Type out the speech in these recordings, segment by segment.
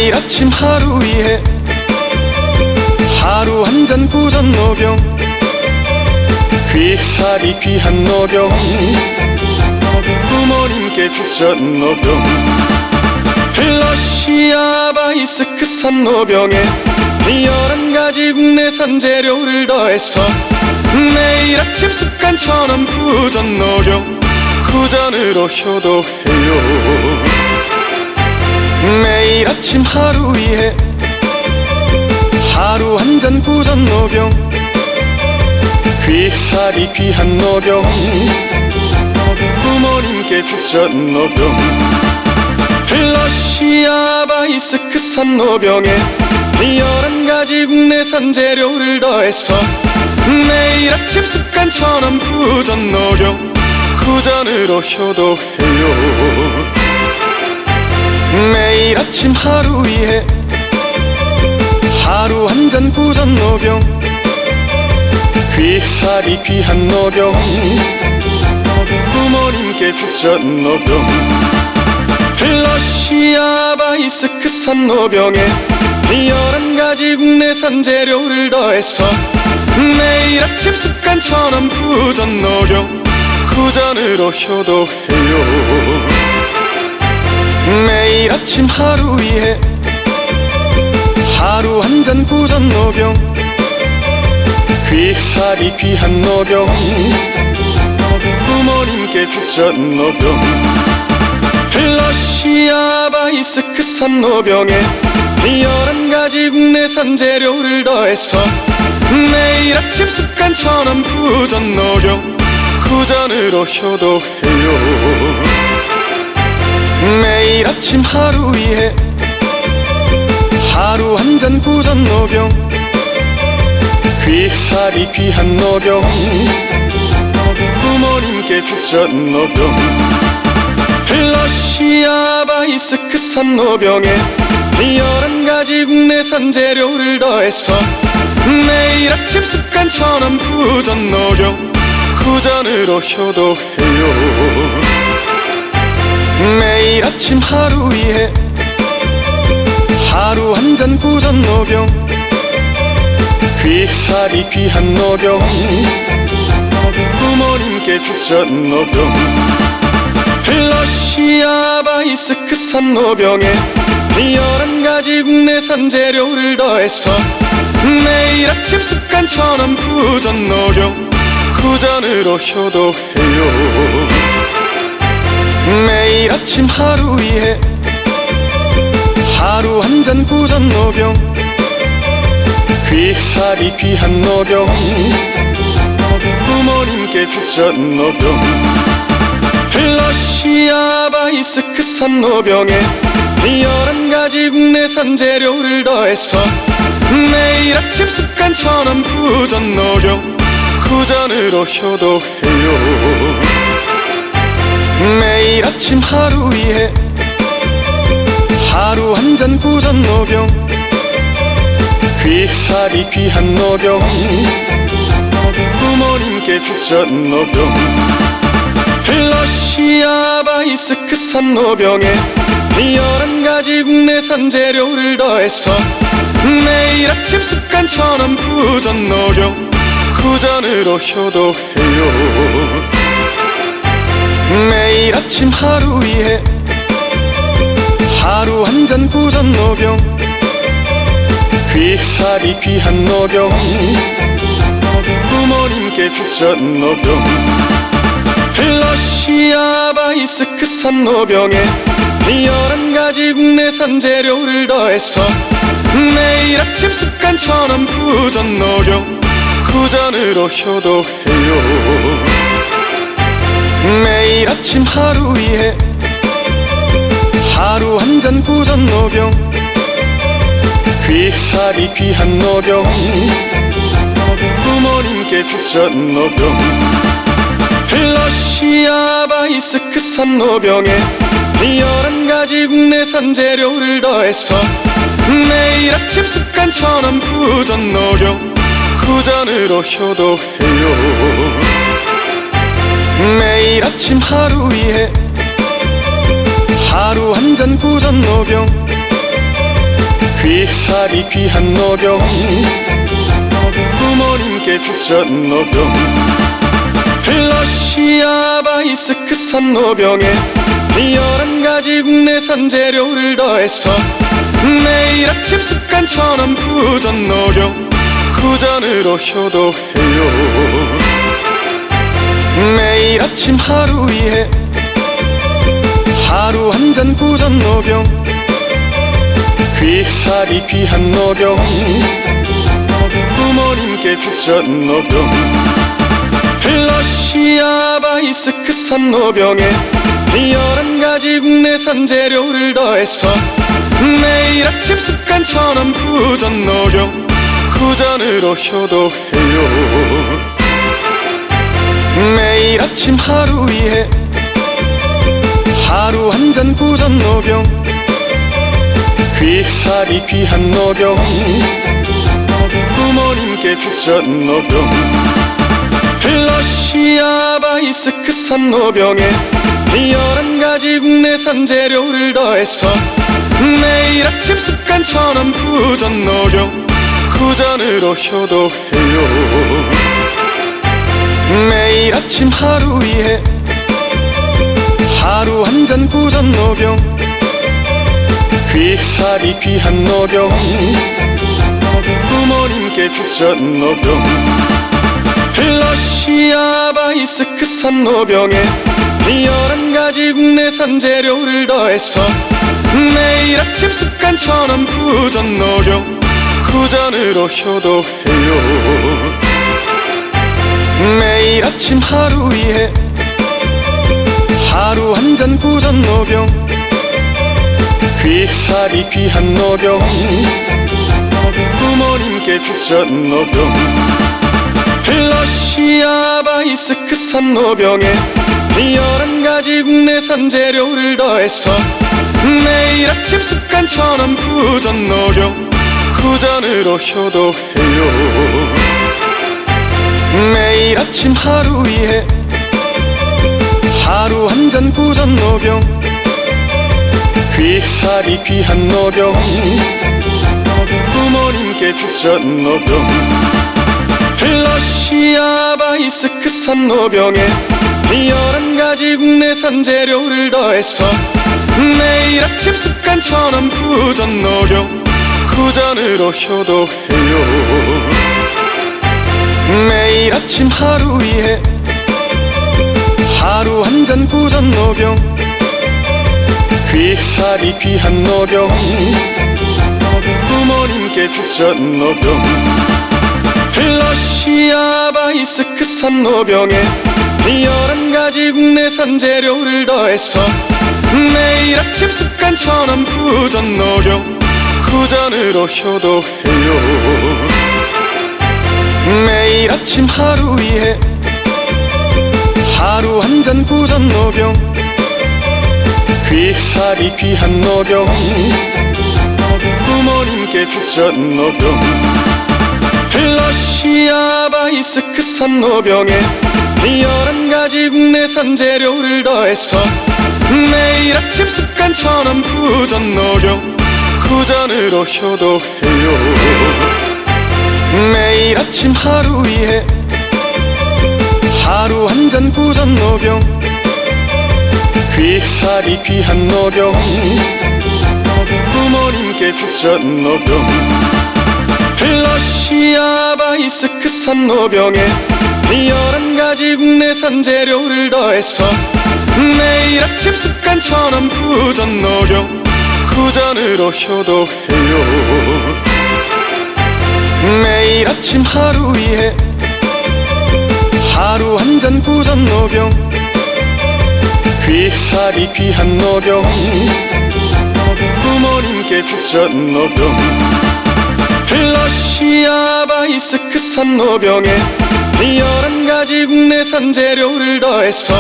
매일 아침 하루 위에 하루 한 잔 구전 녹용 귀하디 귀한 녹용 부모님께 국전 녹용 러시아 바이스크산 녹용에 11가지 국내산 재료를 더해서 매일 아침 습관처럼 구전 녹용 구전으로 효도해요. 매일 아침 하루 위에 하루 한 잔 구전 녹용 귀하디 귀한 녹용 부모님께 국전 녹용 러시아 바이스크산 녹용에 11가지 국내산 재료를 더해서 매일 아침 습관처럼 구전 녹용 구전으로 효도해요. 매일 아침 하루 위에 하루 한 잔 구전 녹용 귀하디 귀한 녹용 부모님께 국전 녹용 러시아 바이스크산 녹용에 11가지 국내산 재료를 더해서 매일 아침 습관처럼 구전 녹용 구전으로 효도해요. 매일 아침 하루 위에 하루 한 잔 구전 녹용 귀하디 귀한 녹용 부모님께 국전 녹용 러시아 바이스크산 녹용에 11가지 국내산 재료를 더해서 매일 아침 습관처럼 구전 녹용 구전으로 효도해요. 매일 아침 하루 위에 하루 한 잔 구전 녹용 귀하디 귀한 녹용 부모님께 국전 녹용 러시아 바이스크산 녹용에 11가지 국내산 재료를 더해서 매일 아침 습관처럼 구전 녹용 구전으로 효도해요. 매일 아침 하루 위에 하루 한 잔 구전 녹용 귀하디 귀한 녹용 부모님께 국전 녹용 러시아 바이스크산 녹용에 11가지 국내산 재료를 더해서 매일 아침 습관처럼 구전 녹용 구전으로 효도해요. 매일 아침 하루 위에 하루 한 잔 구전 녹용 귀하디 귀한 녹용 부모님께 국전 녹용 러시아 바이스크산 녹용에 11가지 국내산 재료를 더해서 매일 아침 습관처럼 구전 녹용 구전으로 효도해요. 매일 아침 하루 위에 하루 한 잔 구전 녹용 귀하디 귀한 녹용 부모님께 국전 녹용 러시아 바이스크산 녹용에 11가지 국내산 재료를 더해서 매일 아침 습관처럼 구전 녹용 구전으로 효도해요. 매일 아침 하루 위에 하루 한 잔 구전 녹용 귀하디 귀한 녹용 부모님께 국전 녹용 러시아 바이스크산 녹용에 11가지 국내산 재료를 더해서 매일 아침 습관처럼 구전 녹용 구전으로 효도해요. 매일 아침 하루 위에 하루 한 잔 구전 녹용 귀하디 귀한 녹용 부모님께 국전 녹용 러시아 바이스크산 녹용에 11가지 국내산 재료를 더해서 매일 아침 습관처럼 구전 녹용 구전으로 효도해요. 매일 아침 하루 위에 하루 한 잔 구전 녹용 귀하디 귀한 녹용 부모님께 주전 녹용 러시아 바이스크산 녹용에 11가지 국내산 재료를 더해서 매일 아침 습관처럼 부전 녹용 구전으로 효도해요. 매일 아침 하루 위에 하루 한 잔 구전 녹용 귀하디 귀한 녹용 부모님께 주전 녹용 러시아 바이스크산 녹용에 11가지 국내산 재료를 더해서 매일 아침 습관처럼 부전 녹용 구전으로 효도해요. 매일 아침 하루 위에 하루 한 잔 구전 녹용 귀하디 귀한 녹용 부모님께 주전 녹용 러시아 바이스크산 녹용에 11가지 국내산 재료를 더해서 매일 아침 습관처럼 부전 녹용 구전으로 효도해요. 매일 아침 하루 위에 하루 한 잔 구전 녹용 귀하디 귀한 녹용 부모님께 주전 녹용 러시아 바이스크산 녹용에 11가지 국내산 재료를 더해서 매일 아침 습관처럼 부전 녹용 구전으로 효도해요. 매일 아침 하루 위에 하루 한 잔 구전 녹용 귀하디 귀한 녹용 부모님께 주전 녹용 러시아 바이스크산 녹용에 11가지 국내산 재료를 더해서 매일 아침 습관처럼 부전 녹용 구전으로 효도해요. 매일 아침 하루 위에 하루 한 잔 구전 녹용 귀하디 귀한 녹용 부모님께 주전 녹용 러시아 바이스크산 녹용에 11가지 국내산 재료를 더해서 매일 아침 습관처럼 부전 녹용 구전으로 효도해요. 매일 아침 하루 위에 하루 한 잔 구전 녹용 귀하디 귀한 녹용 부모님께 주전 녹용 러시아 바이스크산 녹용에 11가지 국내산 재료를 더해서 매일 아침 습관처럼 부전 녹용 구전으로 효도해요. 매일 아침 하루 위에 하루 한 잔 구전 녹용 귀하디 귀한 녹용 부모님께 주전 녹용 러시아 바이스크산 녹용에 11가지 국내산 재료를 더해서 매일 아침 습관처럼 부전 녹용 구전으로 효도해요. 매일 아침 하루 위에 하루 한 잔 구전 녹용 귀하디 귀한 녹용 부모님께 주전 녹용 러시아 바이스크산 녹용에 11가지 국내산 재료를 더해서 매일 아침 습관처럼 부전 녹용 구전으로 효도해요. 매일 아침 하루 위에 하루 한 잔 구전 녹용 귀하디 귀한 녹용 부모님께 주전 녹용 러시아 바이스크산 녹용에 11가지 국내산 재료를 더해서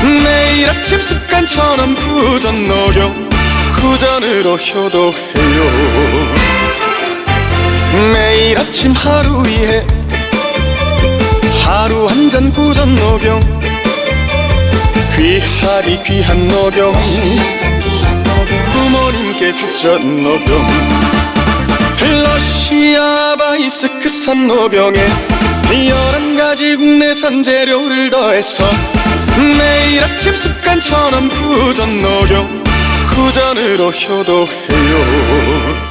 매일 아침 습관처럼 부전 녹용 구전으로 효도해요. 매일 아침 하루 위에 하루 한 잔 구전 녹용 귀하디 귀한 녹용 부모님께 주전 녹용 러시아 바이스크산 녹용에 11가지 국내산 재료를 더해서 매일 아침 습관처럼 부전 녹용 구전으로 효도해요.